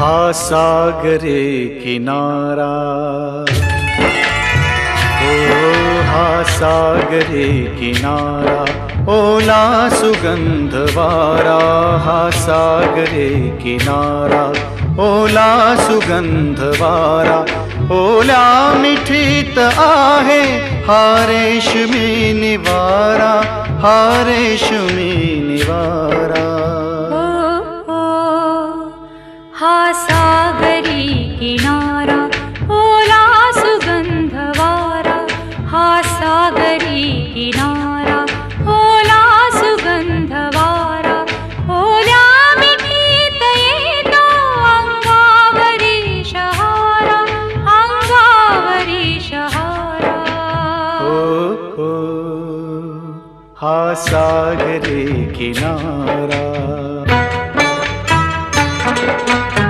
हा सागरे किनारा, ओ हा सागरे किनारा, ओला सुगंध वारा. हा सागरे किनारा, ओला सुगंध वारा. ओल्या मिठीत आहे हा रेशमी निवारा, हा रेशमी निवारा. हा सागरी किनारा, ओला सुगंध वारा. हा सागरी किनारा, ओला सुगंध वारा. ओल्या मिठीत येतो अंगावरी शहारा, अंगावरी शहारा. हा सागरी किनारा.